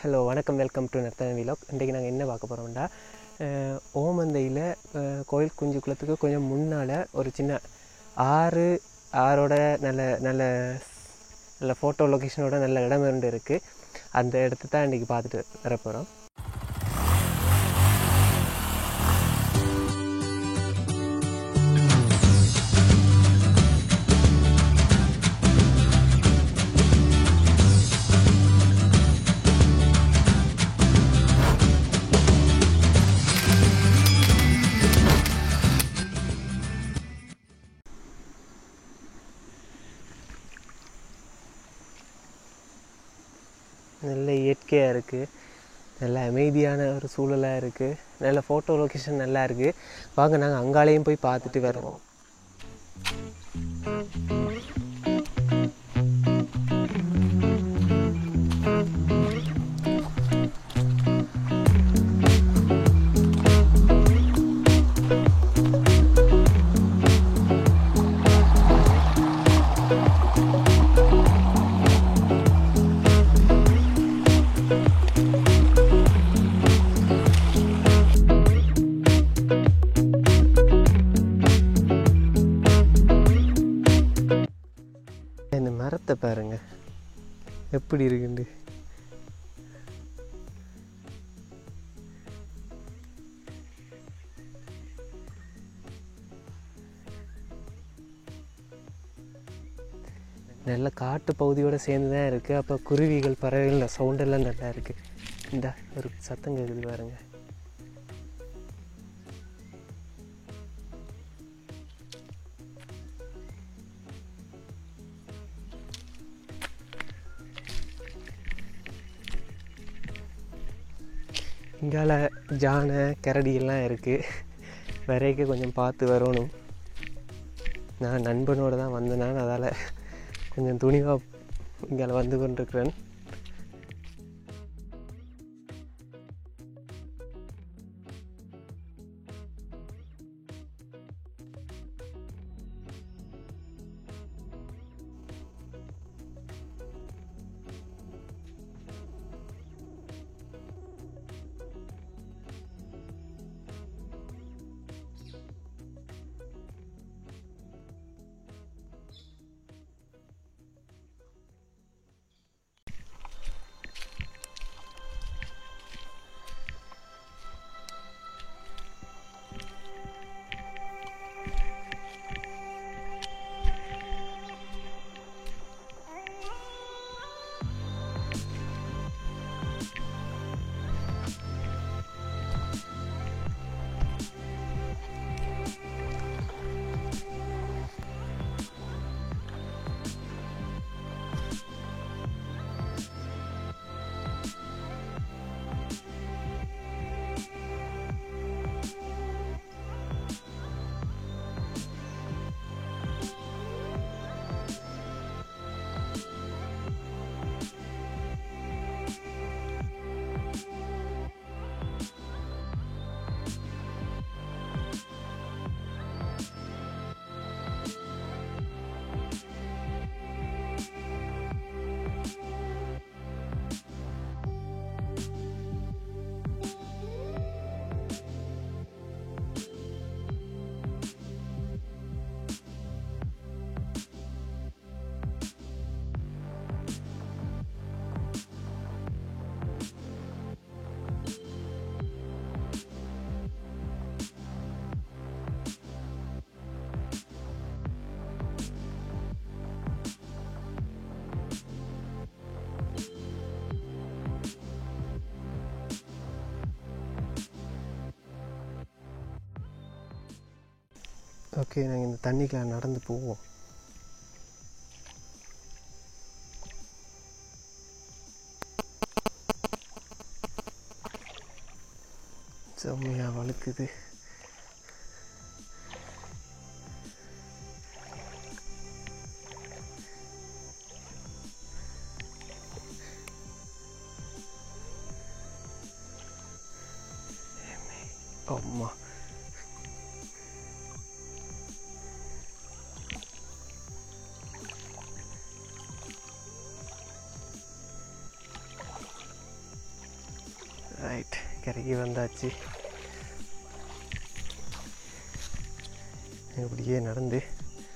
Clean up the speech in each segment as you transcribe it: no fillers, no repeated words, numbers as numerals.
Hello வணக்கம், welcome to Narthana vlog. இன்றைக்கி நாங்கள் என்ன பார்க்க போகிறோம்னா, ஓமந்தையில் கோயில் குஞ்சு குளத்துக்கு கொஞ்சம் முன்னால் ஒரு சின்ன ஆறோட நல்ல நல்ல நல்ல ஃபோட்டோ லொக்கேஷனோட நல்ல இடம் இருக்குது. அந்த இடத்த தான் இன்றைக்கி பார்த்துட்டு வர போகிறோம். நல்ல இயற்கையாக இருக்குது, நல்ல அமைதியான ஒரு சூழலாக இருக்குது, நல்ல ஃபோட்டோ லொக்கேஷன் நல்லா இருக்குது. வாங்க நாங்கள் அங்காலேயும் போய் பார்த்துட்டு வருவோம். இந்த மரத்தை பாருங்க எப்படி இருக்குண்டு. நல்ல காட்டு பகுதியோடு சேர்ந்து தான் இருக்குது. அப்போ குருவிகள் பறவைகள் சவுண்டெல்லாம் நல்லா இருக்குது. இந்த ஒரு சத்தம் கேட்குது பாருங்க. இங்கால ஜானை கரடி எல்லாம் இருக்குது. வரைக்கும் கொஞ்சம் பார்த்து வரணும். நான் நண்பனோடு தான் வந்தேன், அதால் கொஞ்சம் துணிவாக இங்கால வந்து கொண்டிருக்கிறேன். ஓகே, நாங்கள் இந்த தண்ணிக்குள்ள நடந்து போவோம். செம்மையாக வழுக்குது. அம்மா, ரைட், கரைக்கு வந்தாச்சு. இப்படியே நடந்து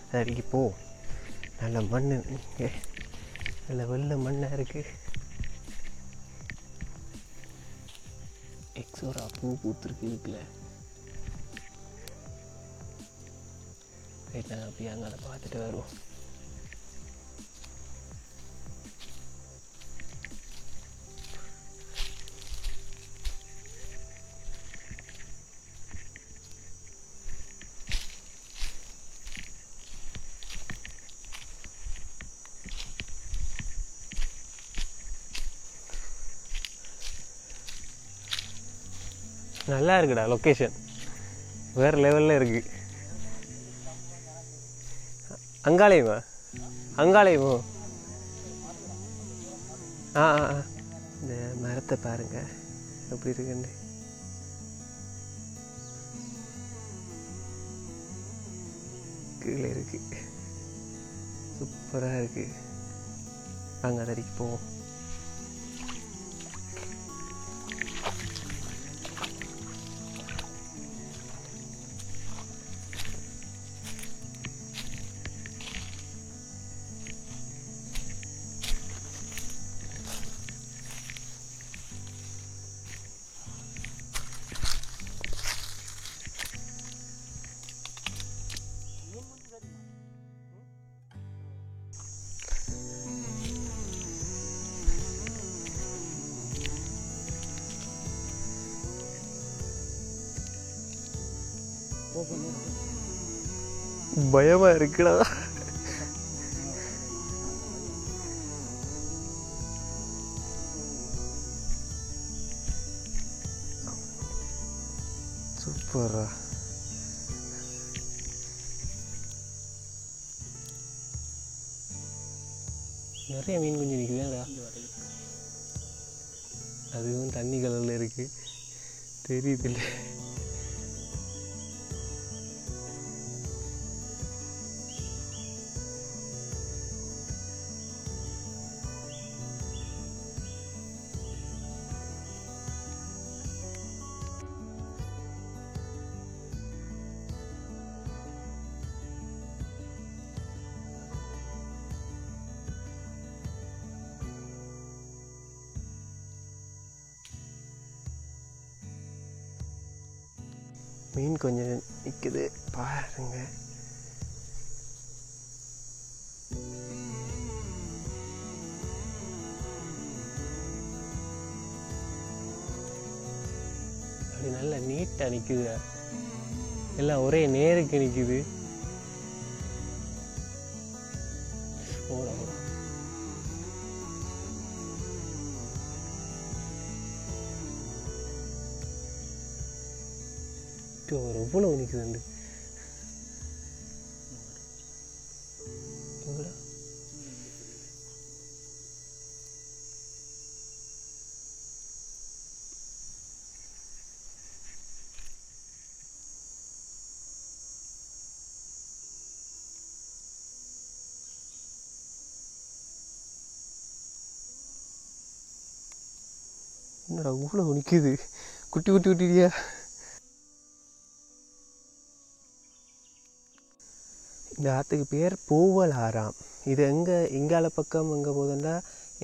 அது அடிக்கி போ. நல்ல மண் இங்கே, நல்ல வெள்ளை மண்ணாக இருக்குது. எக்ஸோரா பூ பூத்துருக்கு இதுக்குள்ள. ரைட், நாங்கள் அப்படியே அங்கே அதை பார்த்துட்டு வருவோம். நல்லா இருக்குடா லொக்கேஷன், வேறு லெவலில் இருக்குது. அங்காளையுமா? அங்காளையுமோ? ஆ ஆ ஆ, இந்த மரத்தை பாருங்க எப்படி இருக்குன்னு. கீழே இருக்கு, சூப்பராக இருக்குது. அங்கே அதடிக்கு போவோம். பயமா இருக்குடா. சூப்பரா. நிறைய மீன் குஞ்சு நிற்குதுடா. அதுவும் தண்ணி கலரில் இருக்கு, தெரியுதில்ல. மீன் கொஞ்சம் நிற்குது பாருங்க. அப்படி நல்லா நீட்டாக நிற்குது, எல்லாம் ஒரே நேருக்கு நிற்குது. ஓட ஓட எவ்வளோ நிற்குதுண்டு. என்னடா இவ்வளோ நிற்குது, குட்டி குட்டி குட்டியா. இந்த ஆற்றுக்கு பேர் பூவலாறாம். இது எங்கே இங்கால பக்கம் எங்கே போகுதுன்னா,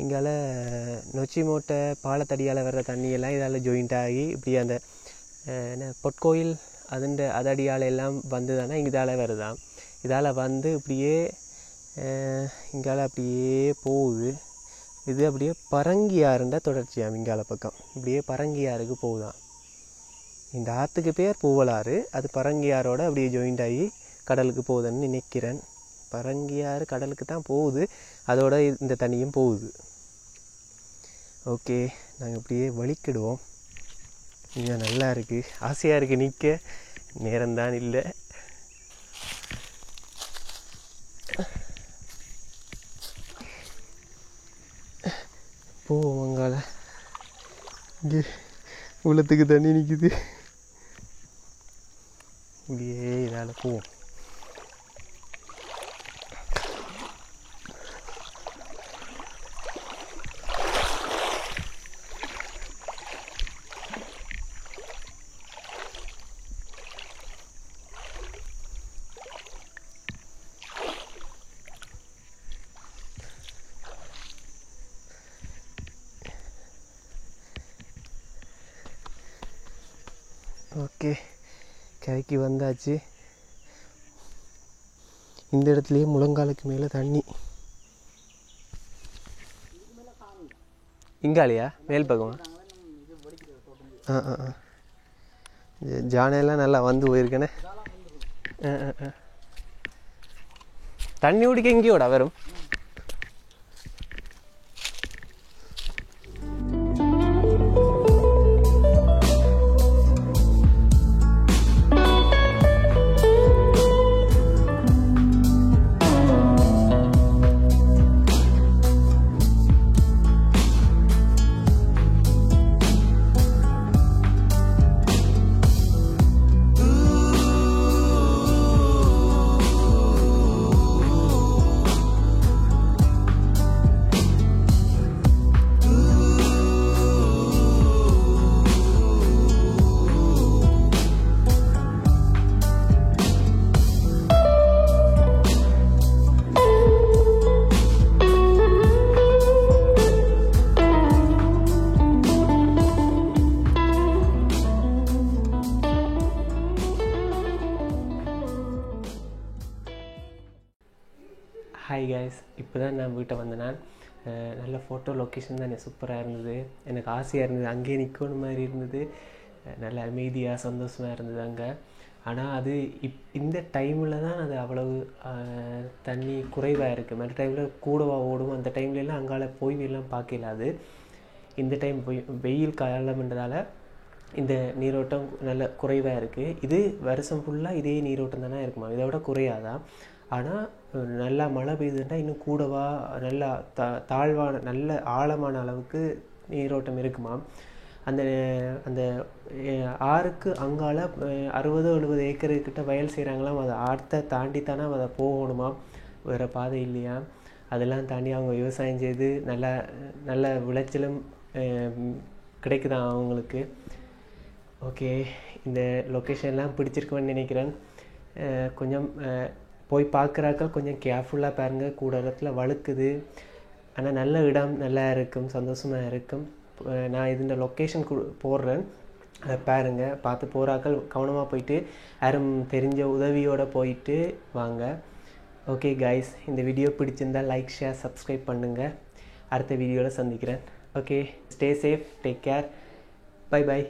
இங்கால நொச்சி மூட்டை பாலத்தடியால் வர்ற தண்ணியெல்லாம் இதால் ஜாயிண்ட் ஆகி இப்படி அந்த என்ன பொற்கோயில் அதுண்ட அதடியால் எல்லாம் வந்து தானே இதால் வருதாம். இதால் வந்து இப்படியே இங்கால அப்படியே போகுது. இது அப்படியே பரங்கியாறுன்ற தொடர்ச்சியாம். இங்கால பக்கம் இப்படியே பரங்கியாறுக்கு போகுதான். இந்த ஆற்றுக்கு பேர் பூவலாறு, அது பரங்கியாரோட அப்படியே ஜாயிண்ட் ஆகி கடலுக்கு போகுதுன்னு நினைக்கிறேன். பரங்கியாறு கடலுக்கு தான் போகுது, அதோட இந்த தண்ணியும் போகுது. ஓகே, நாங்கள் இப்படியே வலிக்கிடுவோம். இங்கே நல்லா இருக்குது, ஆசையாக இருக்குது நிற்க, நேரம்தான் இல்லை. போவோம் அங்கால. இங்கே உள்ளத்துக்கு தண்ணி நிற்குது, இப்படியே இதால் போவோம். ஓகே, கரைக்கு வந்தாச்சு. இந்த இடத்துலையே முழங்காலுக்கு மேலே தண்ணி. இங்காலையா மேல் பக்கமா? ஜானையெல்லாம் நல்லா வந்து போயிருக்கேனே. தண்ணி குடிக்க எங்கேயோட வரும். ஹாய் கைஸ், இப்போ தான் நான் வீட்டை வந்தேன். நல்ல ஃபோட்டோ லொக்கேஷன் தான் சூப்பராக இருந்தது. எனக்கு ஆசையாக இருந்தது, அங்கேயே நிற்கணும் மாதிரி இருந்தது. நல்ல அமைதியாக சந்தோஷமாக இருந்தது அங்கே. ஆனால் அது இந்த டைமில் தான் அது அவ்வளவு தண்ணி குறைவாக இருக்குது. மற்ற டைமில் கூடவாக ஓடும். அந்த டைம்லலாம் அங்கால போய்வெல்லாம் பார்க்கல. அது இந்த டைம் வெயில் காலம்ன்றதால இந்த நீரோட்டம் நல்ல குறைவாக இருக்குது. இது வருஷம் ஃபுல்லாக இதே நீரோட்டம் தானே இருக்குமா, இதை விட குறையாதான். ஆனால் நல்லா மழை பெய்யுதுன்னா இன்னும் கூடவா நல்லா தாழ்வான நல்ல ஆழமான அளவுக்கு நீரோட்டம் இருக்குமா. அந்த அந்த ஆறுக்கு அங்கால 60-70 ஏக்கருக்கிட்ட வயல் செய்கிறாங்களாம். அதை ஆற்றை தாண்டி தானே அதை போகணுமா, வேறு பாதை இல்லையா. அதெல்லாம் தாண்டி அவங்க விவசாயம் செய்து நல்ல விளைச்சலும் கிடைக்குதான் அவங்களுக்கு. ஓகே, இந்த லொக்கேஷன்லாம் பிடிச்சிருக்குன்னு நினைக்கிறேன். கொஞ்சம் போய் பார்க்குறாக்கள் கொஞ்சம் கேர்ஃபுல்லாக பாருங்கள். கூட இடத்துல வழுக்குது. ஆனால் நல்ல இடம் நல்லா இருக்கும், சந்தோஷமாக இருக்கும். நான் இந்த லொக்கேஷன் போடுறேன், அதை பாருங்கள். பார்த்து போகிறாக்கள் கவனமாக போயிட்டு யாரும் தெரிஞ்ச உதவியோடு போயிட்டு வாங்க. ஓகே கைஸ், இந்த வீடியோ பிடிச்சிருந்தால் லைக், ஷேர், சப்ஸ்கிரைப் பண்ணுங்கள். அடுத்த வீடியோவில் சந்திக்கிறேன். Okay, stay safe, take care, bye by.